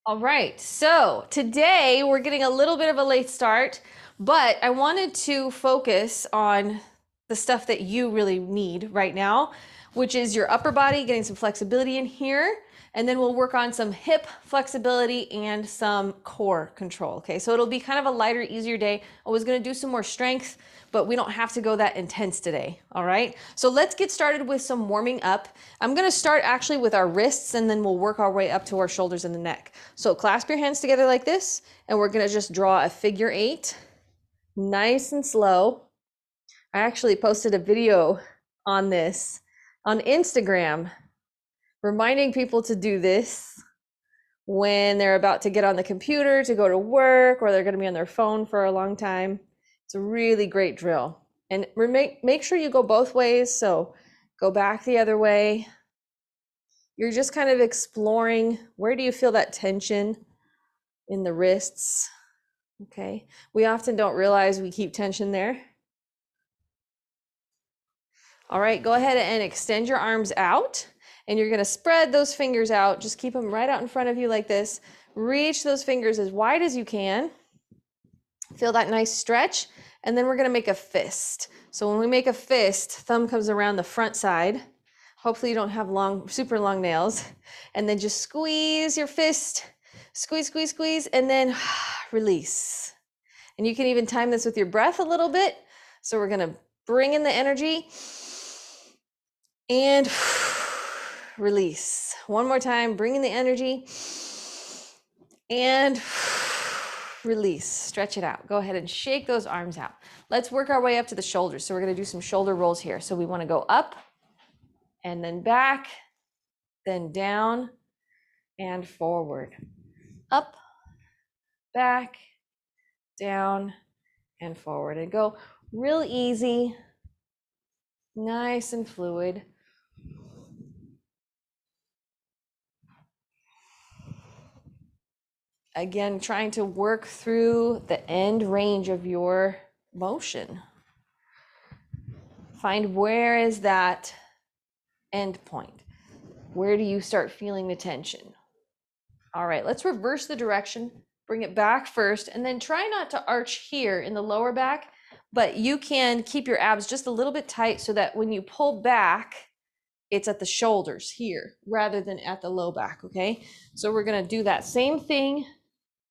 All right, so today we're getting a little bit of a late start, but I wanted to focus on the stuff that you really need right now, which is your upper body, getting some flexibility in here, and then we'll work on some hip flexibility and some core control, okay? So it'll be kind of a lighter, easier day. I was gonna do some more strength, but we don't have to go that intense today, all right? So let's get started with some warming up. I'm gonna start actually with our wrists and then we'll work our way up to our shoulders and the neck. So clasp your hands together like this and we're gonna just draw a figure 8, nice and slow. I actually posted a video on this on Instagram, reminding people to do this when they're about to get on the computer to go to work or they're gonna be on their phone for a long time. It's a really great drill. And make sure you go both ways. So go back the other way. You're just kind of exploring, where do you feel that tension in the wrists? Okay. We often don't realize we keep tension there. All right, go ahead and extend your arms out and you're gonna spread those fingers out. Just keep them right out in front of you like this. Reach those fingers as wide as you can. Feel that nice stretch. And then we're gonna make a fist. So when we make a fist, thumb comes around the front side. Hopefully you don't have super long nails. And then just squeeze your fist, squeeze, squeeze, squeeze, and then release. And you can even time this with your breath a little bit. So we're gonna bring in the energy and release. One more time, bring in the energy and release. Stretch it out. Go ahead and shake those arms out. Let's work our way up to the shoulders. So we're gonna do some shoulder rolls here. So we wanna go up and then back, then down and forward. Up, back, down and forward. And go real easy, nice and fluid. Again, trying to work through the end range of your motion. Find where is that end point? Where do you start feeling the tension? All right, let's reverse the direction, bring it back first, and then try not to arch here in the lower back, but you can keep your abs just a little bit tight so that when you pull back, it's at the shoulders here rather than at the low back, okay? So we're gonna do that same thing,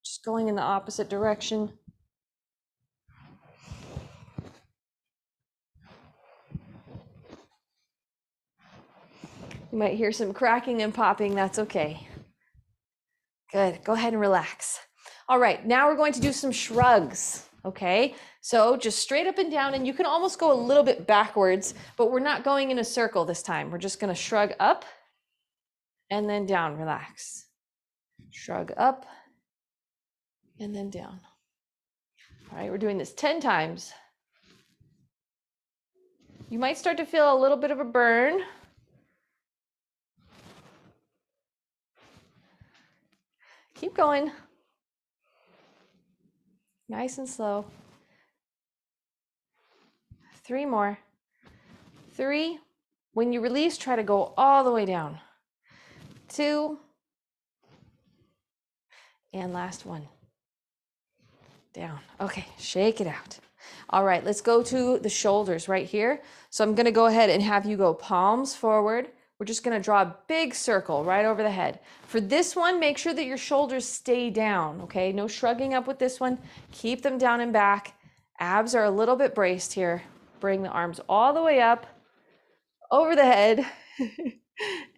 just going in the opposite direction. You might hear some cracking and popping, that's okay. Good, go ahead and relax. All right, now we're going to do some shrugs, okay? So just straight up and down, and you can almost go a little bit backwards, but we're not going in a circle this time. We're just gonna shrug up and then down, relax. Shrug up and then down. All right, we're doing this 10 times. You might start to feel a little bit of a burn. Keep going. Nice and slow. 3 more. 3. When you release, try to go all the way down. 2. And last one. Down. Okay, shake it out. All right, let's go to the shoulders right here. So I'm gonna go ahead and have you go palms forward. We're just gonna draw a big circle right over the head. For this one, make sure that your shoulders stay down, okay? No shrugging up with this one. Keep them down and back. Abs are a little bit braced here. Bring the arms all the way up, over the head,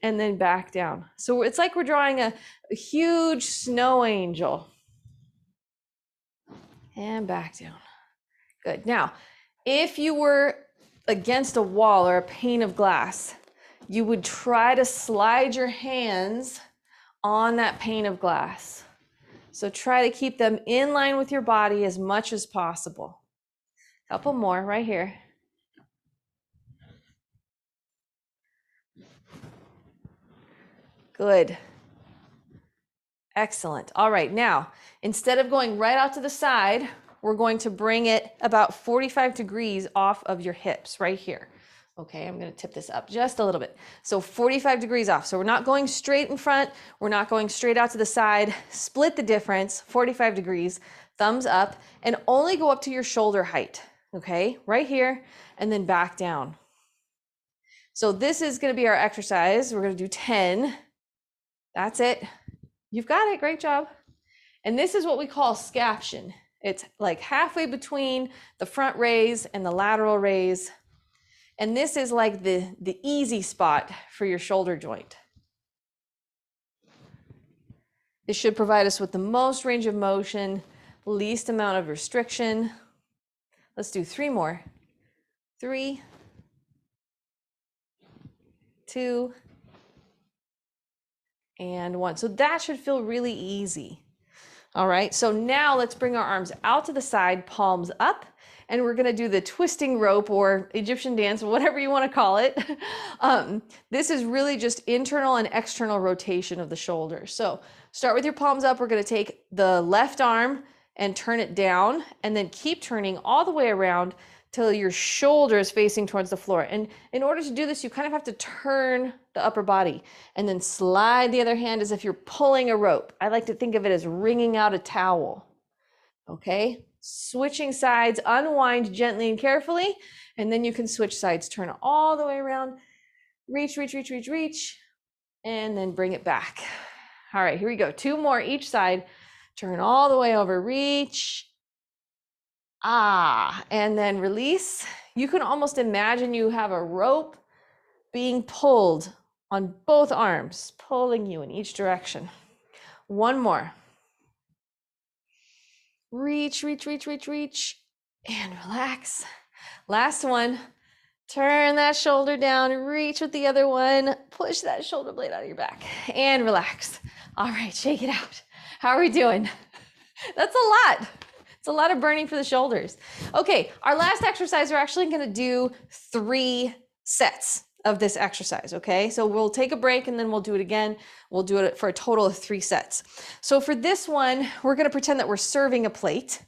and then back down. So it's like we're drawing a huge snow angel. And back down. Good. Now, if you were against a wall or a pane of glass, you would try to slide your hands on that pane of glass. So try to keep them in line with your body as much as possible. Couple more right here. Good. Excellent. All right, now, instead of going right out to the side, we're going to bring it about 45 degrees off of your hips right here. Okay, I'm gonna tip this up just a little bit. So 45 degrees off. So we're not going straight in front. We're not going straight out to the side. Split the difference, 45 degrees, thumbs up, and only go up to your shoulder height. Okay, right here, and then back down. So this is gonna be our exercise. We're gonna do 10. That's it. You've got it, great job. And this is what we call scaption. It's like halfway between the front raise and the lateral raise. And this is like the easy spot for your shoulder joint. This should provide us with the most range of motion, least amount of restriction. Let's do 3 more. 3, 2, and 1. So that should feel really easy. All right, so now let's bring our arms out to the side, palms up, and we're gonna do the twisting rope or Egyptian dance, whatever you wanna call it. This is really just internal and external rotation of the shoulders. So start with your palms up. We're gonna take the left arm and turn it down, and then keep turning all the way around till your shoulder is facing towards the floor. And in order to do this, you kind of have to turn the upper body and then slide the other hand as if you're pulling a rope. I like to think of it as wringing out a towel. Okay, switching sides, unwind gently and carefully, and then you can switch sides, turn all the way around, reach, reach, reach, reach, reach, and then bring it back. All right, here we go. 2 more each side. Turn all the way over, reach, and then release. You can almost imagine you have a rope being pulled on both arms, pulling you in each direction. 1 more. Reach, reach, reach, reach, reach, and relax. Last one. Turn that shoulder down, reach with the other one, push that shoulder blade out of your back, and relax. All right, shake it out. How are we doing? That's a lot. It's a lot of burning for the shoulders. Okay, our last exercise, we're actually gonna do 3 sets of this exercise, okay? So we'll take a break and then we'll do it again. We'll do it for a total of 3 sets. So for this one, we're gonna pretend that we're serving a plate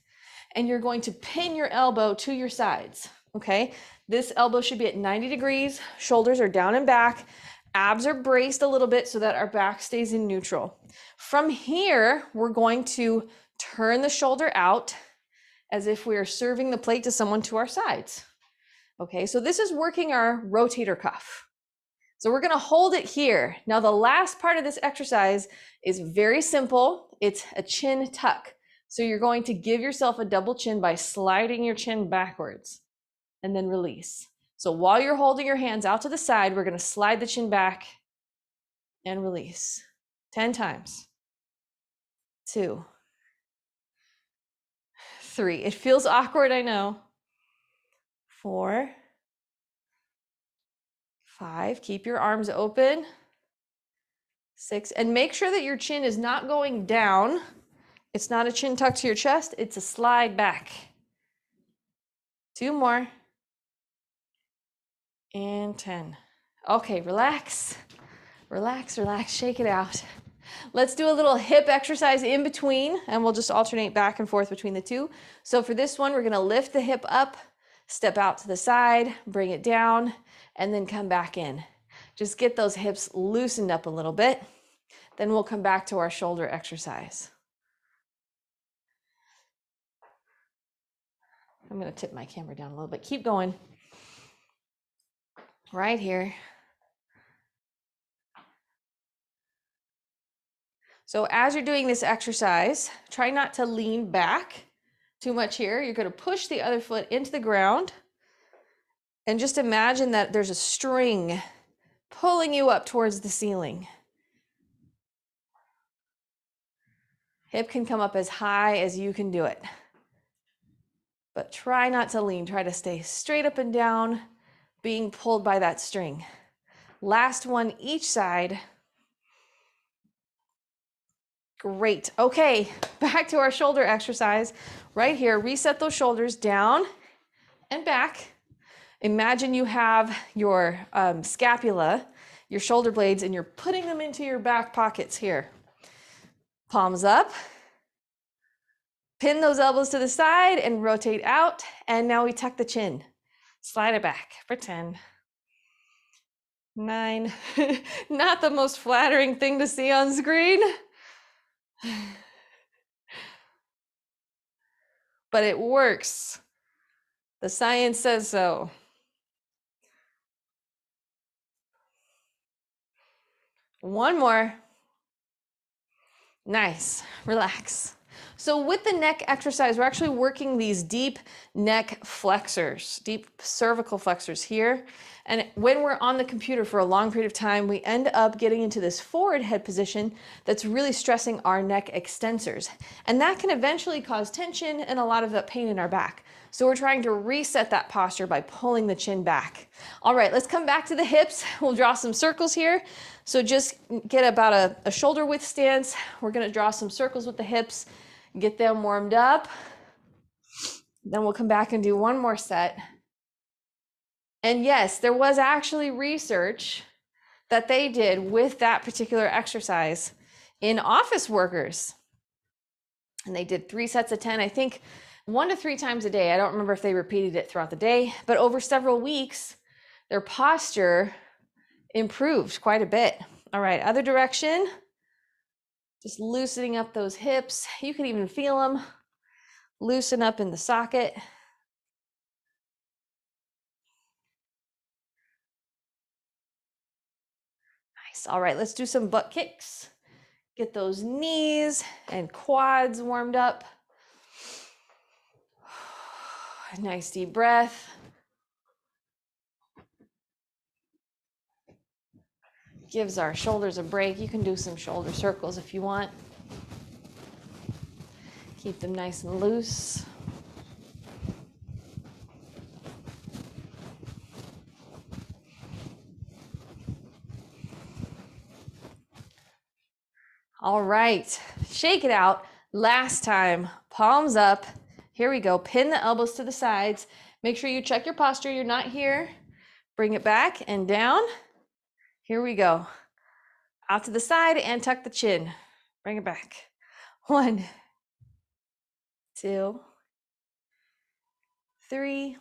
and you're going to pin your elbow to your sides, okay? This elbow should be at 90 degrees, shoulders are down and back, abs are braced a little bit so that our back stays in neutral. From here, we're going to turn the shoulder out as if we are serving the plate to someone to our sides. Okay, so this is working our rotator cuff. So we're gonna hold it here. Now the last part of this exercise is very simple. It's a chin tuck. So you're going to give yourself a double chin by sliding your chin backwards and then release. So while you're holding your hands out to the side, we're gonna slide the chin back and release. 10 times. 2, 3. It feels awkward, I know. 4, 5. Keep your arms open. 6. And make sure that your chin is not going down. It's not a chin tuck to your chest. It's a slide back. 2 more. And 10. Okay, relax. Relax, relax, shake it out. Let's do a little hip exercise in between, and we'll just alternate back and forth between the 2. So for this one, we're gonna lift the hip up, step out to the side, bring it down, and then come back in. Just get those hips loosened up a little bit. Then we'll come back to our shoulder exercise. I'm gonna tip my camera down a little bit. Keep going. Right here. So as you're doing this exercise, try not to lean back too much here. You're gonna push the other foot into the ground and just imagine that there's a string pulling you up towards the ceiling. Hip can come up as high as you can do it. But try not to lean, try to stay straight up and down, being pulled by that string. Last one each side. Great. Okay, back to our shoulder exercise. Right here, reset those shoulders down and back. Imagine you have your scapula, your shoulder blades, and you're putting them into your back pockets here. Palms up. Pin those elbows to the side and rotate out. And now we tuck the chin. Slide it back for 10. 9. Not the most flattering thing to see on screen. But it works. The science says so. One more. Nice. Relax. So with the neck exercise, we're actually working these deep neck flexors, deep cervical flexors here. And when we're on the computer for a long period of time, we end up getting into this forward head position that's really stressing our neck extensors. And that can eventually cause tension and a lot of that pain in our back. So we're trying to reset that posture by pulling the chin back. All right, let's come back to the hips. We'll draw some circles here. So just get about a shoulder width stance. We're gonna draw some circles with the hips, get them warmed up. Then we'll come back and do one more set. And yes, there was actually research that they did with that particular exercise in office workers. And they did 3 sets of 10, I think 1 to 3 times a day. I don't remember if they repeated it throughout the day, but over several weeks, their posture improved quite a bit. All right, other direction. Just loosening up those hips. You can even feel them loosen up in the socket. Nice. All right, let's do some butt kicks. Get those knees and quads warmed up. Nice deep breath. Gives our shoulders a break. You can do some shoulder circles if you want. Keep them nice and loose. All right, shake it out. Last time, palms up. Here we go. Pin the elbows to the sides. Make sure you check your posture. You're not here. Bring it back and down. Here we go. Out to the side and tuck the chin. Bring it back. 1, 2, 3,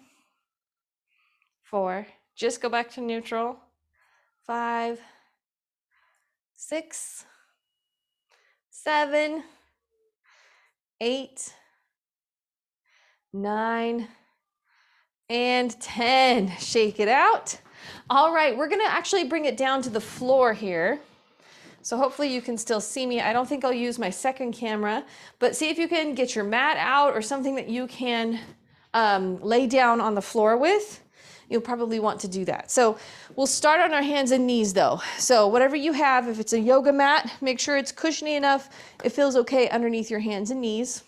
4. Just go back to neutral. 5, 6, 7, 8, 9, and 10. Shake it out. All right, we're gonna actually bring it down to the floor here. So hopefully you can still see me. I don't think I'll use my second camera, but see if you can get your mat out or something that you can lay down on the floor with. You'll probably want to do that. So we'll start on our hands and knees though. So whatever you have, if it's a yoga mat, make sure it's cushiony enough. It feels okay underneath your hands and knees.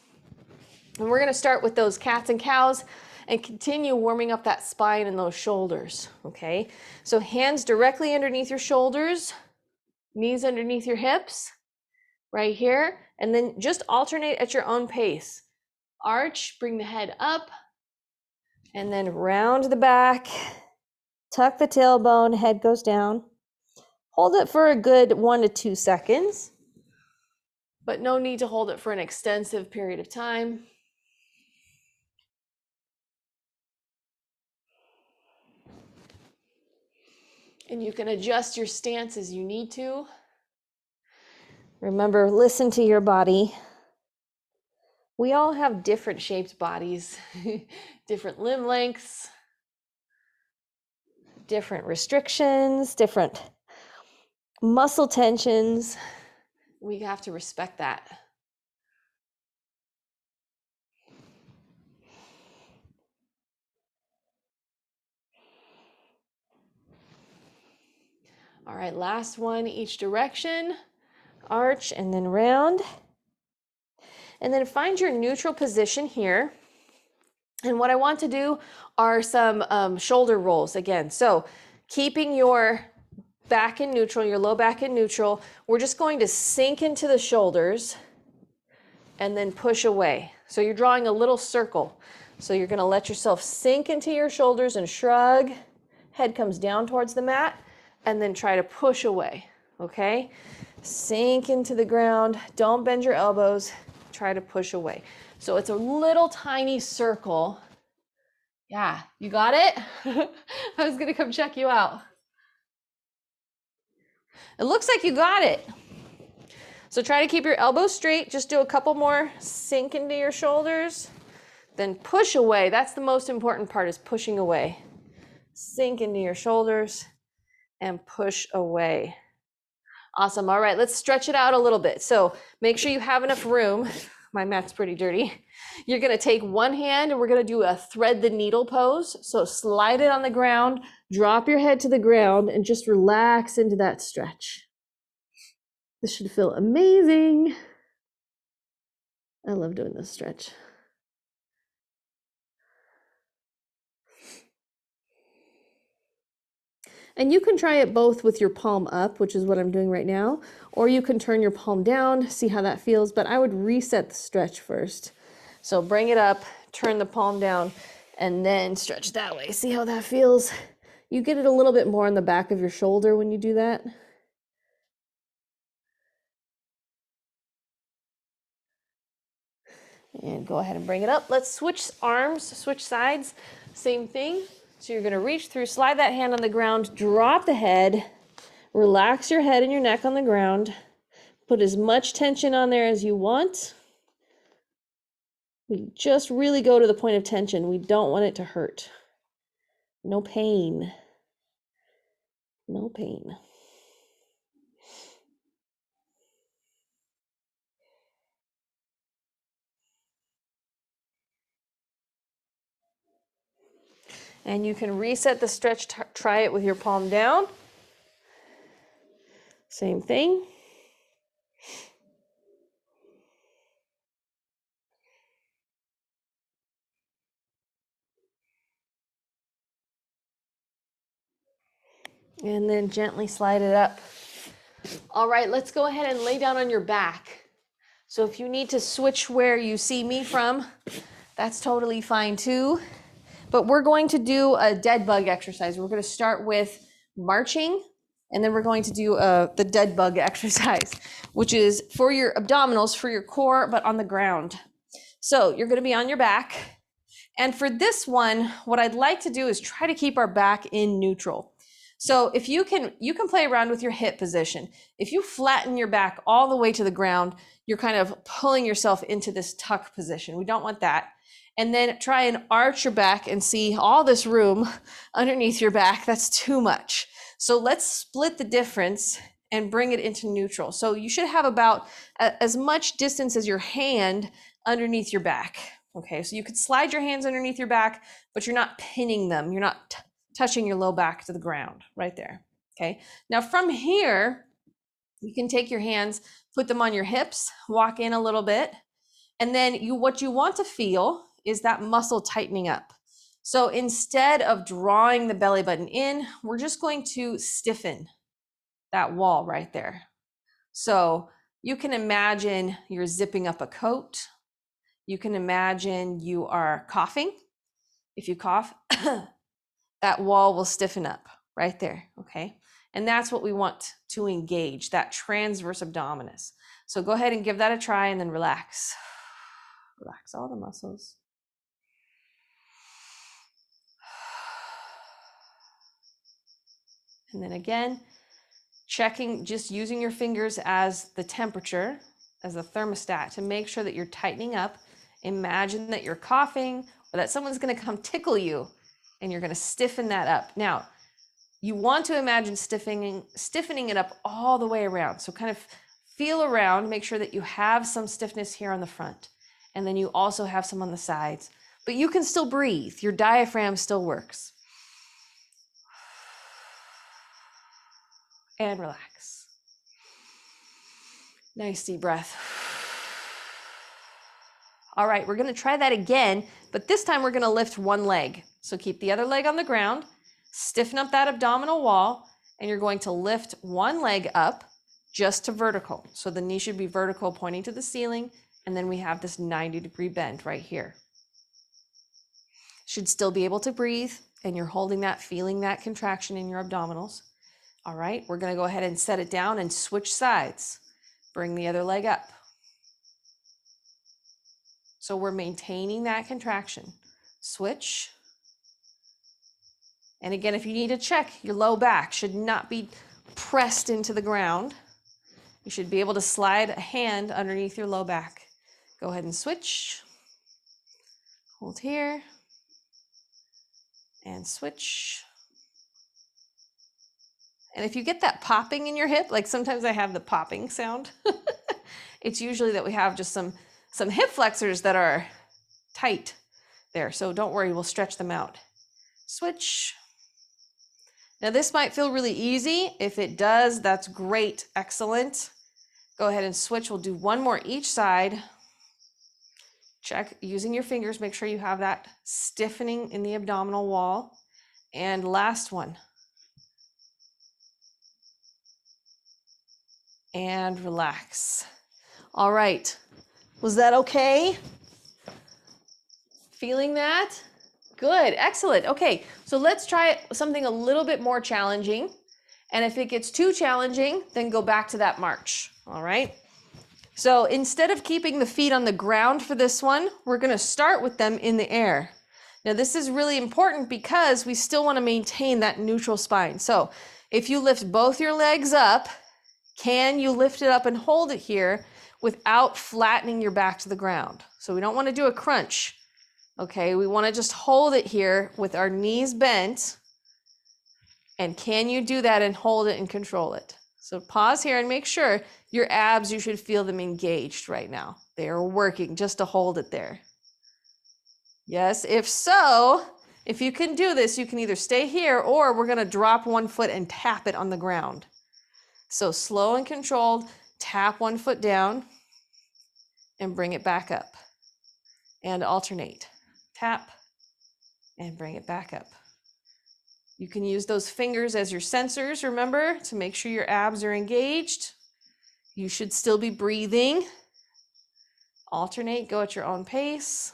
And we're gonna start with those cats and cows and continue warming up that spine and those shoulders, okay? So hands directly underneath your shoulders, knees underneath your hips, right here, and then just alternate at your own pace. Arch, bring the head up, and then round the back, tuck the tailbone, head goes down. Hold it for a good 1 to 2 seconds, but no need to hold it for an extensive period of time. And you can adjust your stance as you need to. Remember, listen to your body. We all have different shaped bodies, different limb lengths, different restrictions, different muscle tensions. We have to respect that. All right, last one, each direction. Arch and then round. And then find your neutral position here. And what I want to do are some shoulder rolls again. So keeping your back in neutral, your low back in neutral, we're just going to sink into the shoulders and then push away. So you're drawing a little circle. So you're gonna let yourself sink into your shoulders and shrug. Head comes down towards the mat and then try to push away, okay? Sink into the ground, don't bend your elbows, try to push away. So it's a little tiny circle. Yeah, you got it? I was gonna come check you out. It looks like you got it. So try to keep your elbows straight. Just do a couple more. Sink into your shoulders. Then push away. That's the most important part, is pushing away. Sink into your shoulders and push away. Awesome. All right, let's stretch it out a little bit. So make sure you have enough room. My mat's pretty dirty. You're going to take one hand and we're going to do a thread the needle pose. So slide it on the ground, drop your head to the ground, and just relax into that stretch. This should feel amazing. I love doing this stretch. And you can try it both with your palm up, which is what I'm doing right now, or you can turn your palm down, see how that feels, but I would reset the stretch first. So bring it up, turn the palm down, and then stretch that way. See how that feels? You get it a little bit more on the back of your shoulder when you do that. And go ahead and bring it up. Let's switch arms, switch sides, same thing. So you're gonna reach through, slide that hand on the ground, drop the head, relax your head and your neck on the ground. Put as much tension on there as you want. We just really go to the point of tension. We don't want it to hurt. No pain. No pain. And you can reset the stretch, try it with your palm down. Same thing. And then gently slide it up. All right, let's go ahead and lay down on your back. So if you need to switch where you see me from, that's totally fine too. But we're going to do a dead bug exercise. We're going to start with marching, and then we're going to do the dead bug exercise, which is for your abdominals, for your core, but on the ground. So you're going to be on your back. And for this one, what I'd like to do is try to keep our back in neutral. So if you can play around with your hip position. If you flatten your back all the way to the ground, you're kind of pulling yourself into this tuck position. We don't want that. And then try and arch your back and see all this room underneath your back. That's too much. So let's split the difference and bring it into neutral. So you should have about as much distance as your hand underneath your back. Okay, so you could slide your hands underneath your back, but you're not pinning them. You're not touching your low back to the ground right there. Okay, now from here, you can take your hands, put them on your hips, walk in a little bit, and then what you want to feel is that muscle tightening up. So instead of drawing the belly button in, we're just going to stiffen that wall right there. So you can imagine you're zipping up a coat. You can imagine you are coughing. If you cough, that wall will stiffen up right there, okay? And that's what we want to engage, that transverse abdominis. So go ahead and give that a try and then relax. Relax all the muscles. And then again, checking, just using your fingers as the temperature, as the thermostat to make sure that you're tightening up. Imagine that you're coughing or that someone's gonna come tickle you and you're gonna stiffen that up. Now, you want to imagine stiffening it up all the way around. So kind of feel around, make sure that you have some stiffness here on the front. And then you also have some on the sides. But you can still breathe. Your diaphragm still works. And relax. Nice deep breath. All right, we're gonna try that again, but this time we're gonna lift one leg. So keep the other leg on the ground, stiffen up that abdominal wall, and you're going to lift one leg up just to vertical. So the knee should be vertical, pointing to the ceiling, and then we have this 90-degree bend right here. Should still be able to breathe, and you're holding that, feeling that contraction in your abdominals. All right, we're gonna go ahead and set it down and switch sides. Bring the other leg up. So we're maintaining that contraction. Switch. And again, if you need to check, your low back should not be pressed into the ground. You should be able to slide a hand underneath your low back. Go ahead and switch. Hold here. And switch. And if you get that popping in your hip, like sometimes I have the popping sound, it's usually that we have just some hip flexors that are tight there. So don't worry, we'll stretch them out. Switch. Now this might feel really easy. If it does, that's great, excellent. Go ahead and switch. We'll do one more each side. Check using your fingers, make sure you have that stiffening in the abdominal wall. And last one. And relax. All right, was that okay? Feeling that? Good, excellent. Okay, so let's try something a little bit more challenging. And if it gets too challenging, then go back to that march, all right? So instead of keeping the feet on the ground for this one, we're gonna start with them in the air. Now this is really important because we still wanna maintain that neutral spine. So if you lift both your legs up, can you lift it up and hold it here without flattening your back to the ground? So we don't wanna do a crunch, okay? We wanna just hold it here with our knees bent. And can you do that and hold it and control it? So pause here and make sure your abs, you should feel them engaged right now. They are working just to hold it there. Yes, if so, if you can do this, you can either stay here or we're gonna drop one foot and tap it on the ground. So slow and controlled, tap one foot down and bring it back up. And alternate, tap and bring it back up. You can use those fingers as your sensors, remember, to make sure your abs are engaged. You should still be breathing. Alternate, go at your own pace.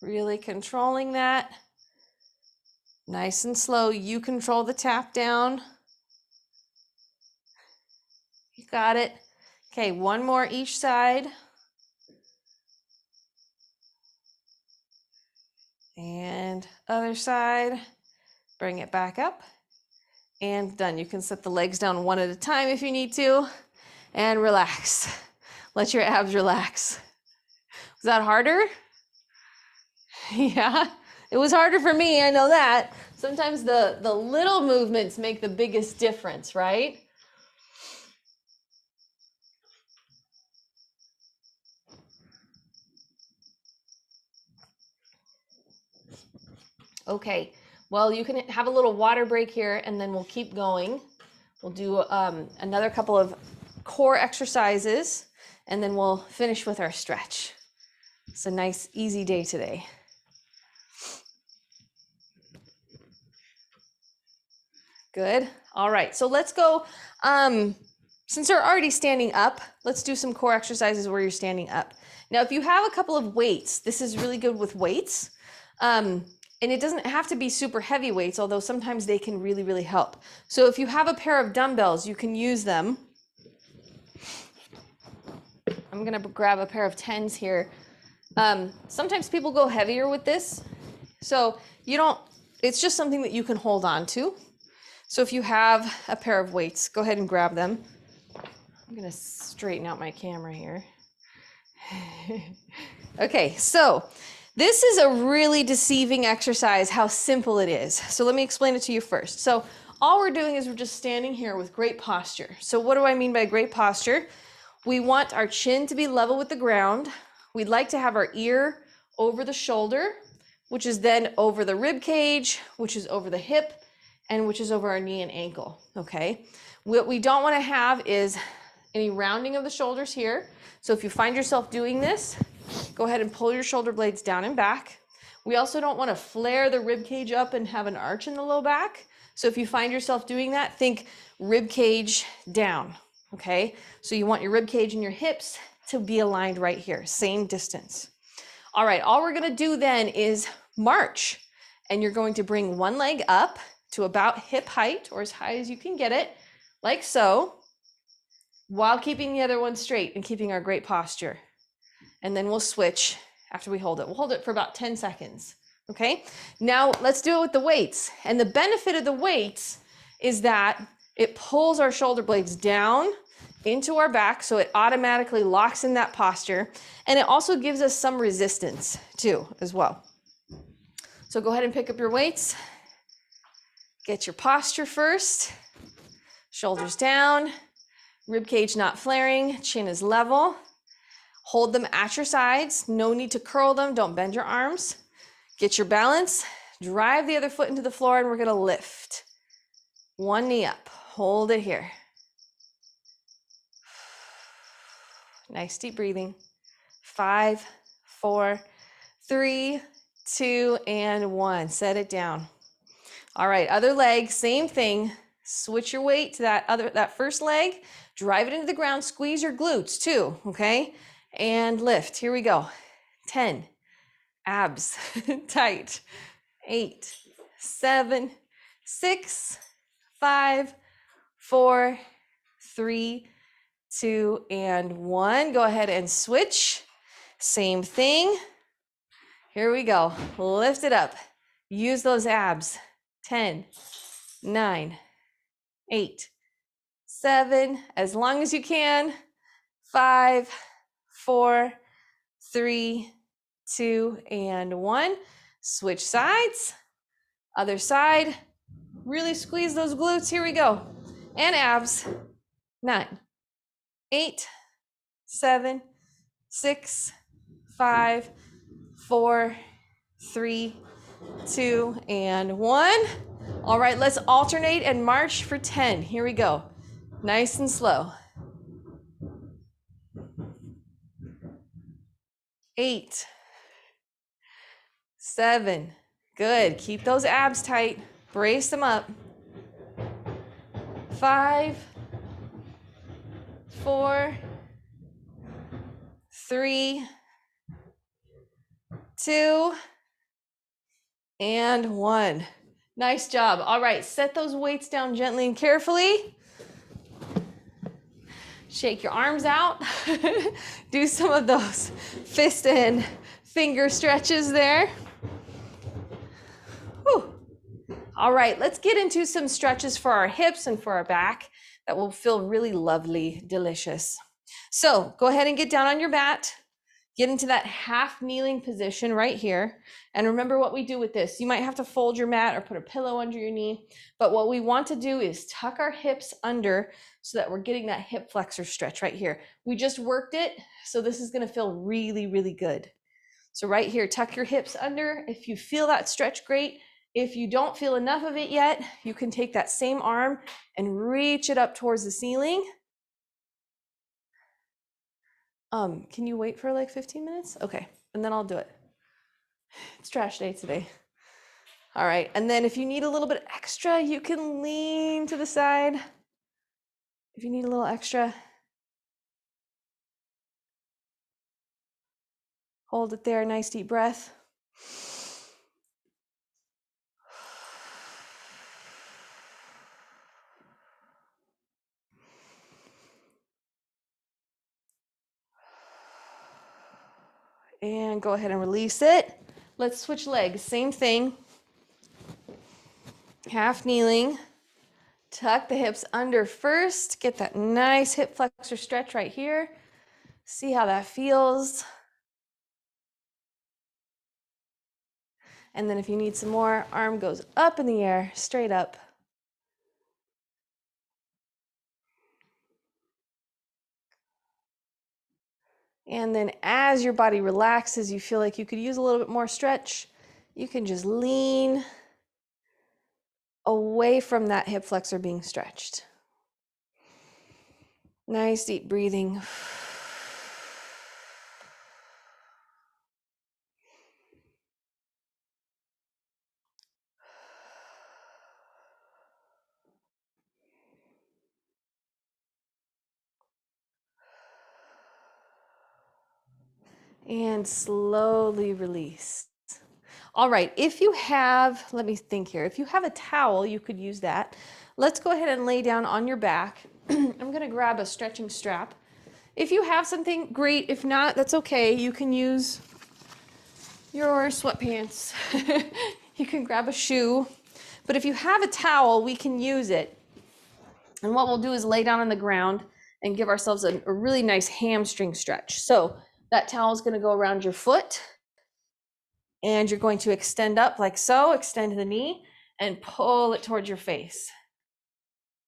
Really controlling that. Nice and slow, you control the tap down. You got it. Okay, one more each side. And other side, bring it back up. And done. You can set the legs down one at a time if you need to. And relax. Let your abs relax. Was that harder? Yeah, it was harder for me, I know that. Sometimes the little movements make the biggest difference, right? Okay, well, you can have a little water break here and then we'll keep going. We'll do another couple of core exercises and then we'll finish with our stretch. It's a nice, easy day today. Good. All right, so let's go. Since you're already standing up, let's do some core exercises where you're standing up. Now, if you have a couple of weights, this is really good with weights. And it doesn't have to be super heavy weights, although sometimes they can really, really help. So if you have a pair of dumbbells, you can use them. I'm gonna grab a pair of 10s here. Sometimes people go heavier with this. So it's just something that you can hold on to. So if you have a pair of weights, go ahead and grab them. I'm gonna straighten out my camera here. Okay, so this is a really deceiving exercise, how simple it is. So let me explain it to you first. So all we're doing is we're just standing here with great posture. So what do I mean by great posture? We want our chin to be level with the ground. We'd like to have our ear over the shoulder, which is then over the rib cage, which is over the hip, and which is over our knee and ankle, okay? What we don't wanna have is any rounding of the shoulders here. So if you find yourself doing this, go ahead and pull your shoulder blades down and back. We also don't wanna flare the rib cage up and have an arch in the low back. So if you find yourself doing that, think rib cage down, okay? So you want your rib cage and your hips to be aligned right here, same distance. All right, all we're gonna do then is march. And you're going to bring one leg up to about hip height or as high as you can get it, like so, while keeping the other one straight and keeping our great posture. And then we'll switch after we hold it. We'll hold it for about 10 seconds. Okay, now let's do it with the weights. And the benefit of the weights is that it pulls our shoulder blades down into our back, so it automatically locks in that posture. And it also gives us some resistance too, as well. So go ahead and pick up your weights. Get your posture first. Shoulders down, rib cage not flaring, chin is level. Hold them at your sides. No need to curl them. Don't bend your arms. Get your balance. Drive the other foot into the floor, and we're gonna lift. One knee up. Hold it here. Nice deep breathing. 5, 4, 3, 2, and 1. Set it down. All right, other leg, same thing. Switch your weight to that first leg. Drive it into the ground. Squeeze your glutes too, okay? And lift. Here we go. 10. Abs tight. 8, 7, 6, 5, 4, 3, 2, and 1. Go ahead and switch. Same thing. Here we go. Lift it up. Use those abs. 10, 9, 8, 7, as long as you can. 5, 4, 3, 2, and 1. Switch sides. Other side. Really squeeze those glutes. Here we go. And abs. 9, 8, 7, 6, 5, 4, 3, 2, and 1. All right, let's alternate and march for 10. Here we go. Nice and slow. 8, 7, good. Keep those abs tight. Brace them up. 5, 4, 3, 2, and 1. Nice job. All right, set those weights down gently and carefully. Shake your arms out. Do some of those fist and finger stretches there. Whew. All right, let's get into some stretches for our hips and for our back that will feel really lovely, delicious. So go ahead and get down on your mat. Get into that half kneeling position right here. And remember what we do with this. You might have to fold your mat or put a pillow under your knee. But what we want to do is tuck our hips under so that we're getting that hip flexor stretch right here. We just worked it, so this is gonna feel really, really good. So right here, tuck your hips under. If you feel that stretch, great. If you don't feel enough of it yet, you can take that same arm and reach it up towards the ceiling. Can you wait for like 15 minutes? Okay, and then I'll do it. It's trash day today. All right, and then if you need a little bit extra, you can lean to the side. If you need a little extra, hold it there, nice deep breath. And go ahead and release it. Let's switch legs, same thing. Half kneeling. Tuck the hips under first. Get that nice hip flexor stretch right here. See how that feels. And then if you need some more, arm goes up in the air, straight up. And then as your body relaxes, you feel like you could use a little bit more stretch, you can just lean away from that hip flexor being stretched. Nice deep breathing. And slowly release. All right, if you have, let me think here, if you have a towel, you could use that. Let's go ahead and lay down on your back. I'm gonna grab a stretching strap. If you have something, great. If not, that's okay. You can use your sweatpants. You can grab a shoe, but if you have a towel, we can use it. And what we'll do is lay down on the ground and give ourselves a really nice hamstring stretch. So that towel is going to go around your foot, and you're going to extend up like so, extend the knee and pull it towards your face.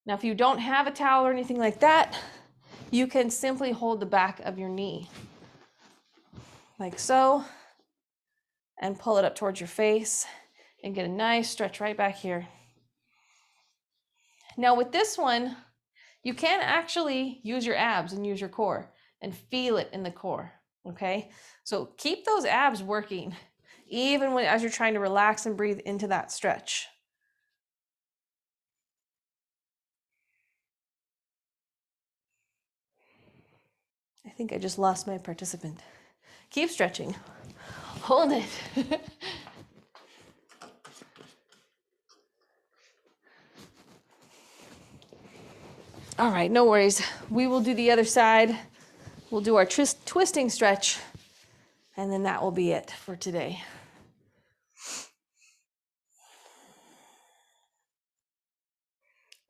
Now, if you don't have a towel or anything like that, you can simply hold the back of your knee like so and pull it up towards your face and get a nice stretch right back here. Now with this one, you can actually use your abs and use your core and feel it in the core, okay? So keep those abs working, even as you're trying to relax and breathe into that stretch. I think I just lost my participant. Keep stretching. Hold it. All right, no worries. We will do the other side. We'll do our twisting stretch, and then that will be it for today.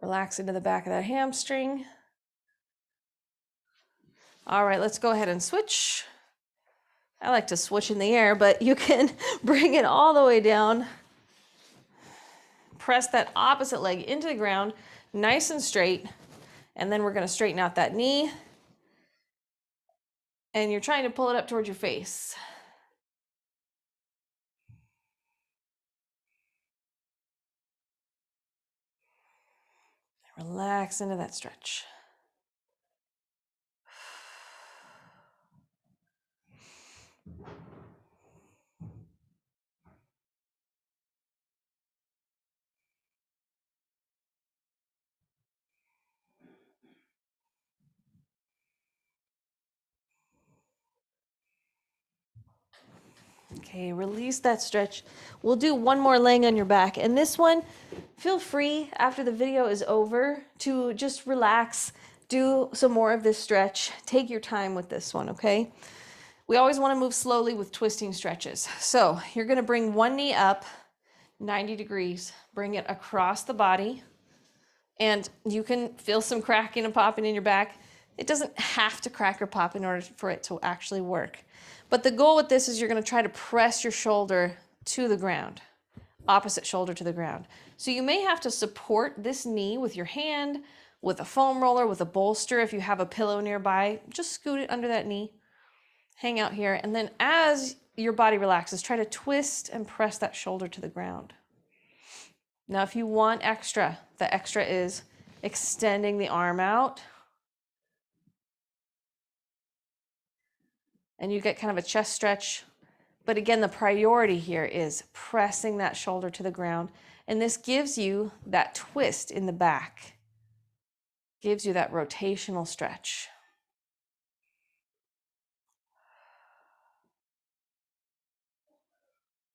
Relax into the back of that hamstring. All right, let's go ahead and switch. I like to switch in the air, but you can bring it all the way down. Press that opposite leg into the ground, nice and straight. And then we're going to straighten out that knee. And you're trying to pull it up towards your face. Relax into that stretch. Okay, release that stretch. We'll do one more laying on your back. And this one, feel free after the video is over to just relax, do some more of this stretch. Take your time with this one, okay? We always want to move slowly with twisting stretches. So you're going to bring one knee up 90 degrees, bring it across the body, and you can feel some cracking and popping in your back. It doesn't have to crack or pop in order for it to actually work. But the goal with this is you're going to try to press your shoulder to the ground, opposite shoulder to the ground. So you may have to support this knee with your hand, with a foam roller, with a bolster. If you have a pillow nearby, just scoot it under that knee, hang out here. And then as your body relaxes, try to twist and press that shoulder to the ground. Now, if you want extra, the extra is extending the arm out. And you get kind of a chest stretch. But again, the priority here is pressing that shoulder to the ground. And this gives you that twist in the back, gives you that rotational stretch.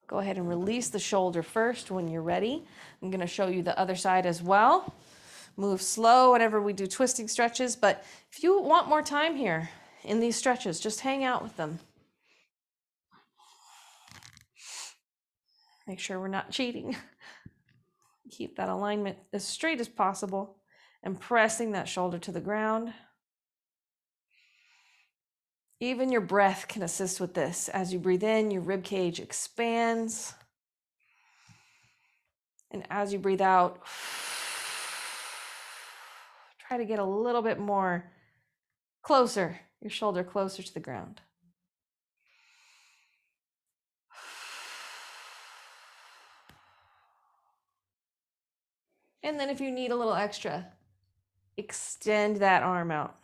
Go ahead and release the shoulder first when you're ready. I'm going to show you the other side as well. Move slow whenever we do twisting stretches. But if you want more time here in these stretches, just hang out with them. Make sure we're not cheating. Keep that alignment as straight as possible and pressing that shoulder to the ground. Even your breath can assist with this. As you breathe in, your rib cage expands. And as you breathe out, try to get a little bit more closer, your shoulder closer to the ground. And then if you need a little extra, extend that arm out.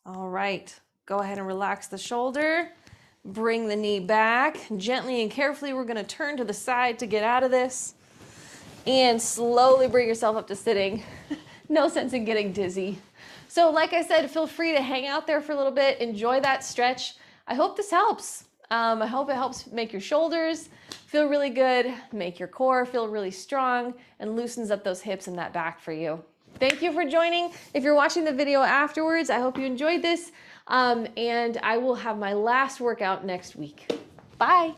All right, go ahead and relax the shoulder. Bring the knee back. Gently and carefully, we're gonna turn to the side to get out of this. And slowly bring yourself up to sitting. No sense in getting dizzy. So like I said, feel free to hang out there for a little bit, enjoy that stretch. I hope this helps. I hope it helps make your shoulders feel really good, make your core feel really strong, and loosens up those hips and that back for you. Thank you for joining. If you're watching the video afterwards, I hope you enjoyed this, and I will have my last workout next week. Bye.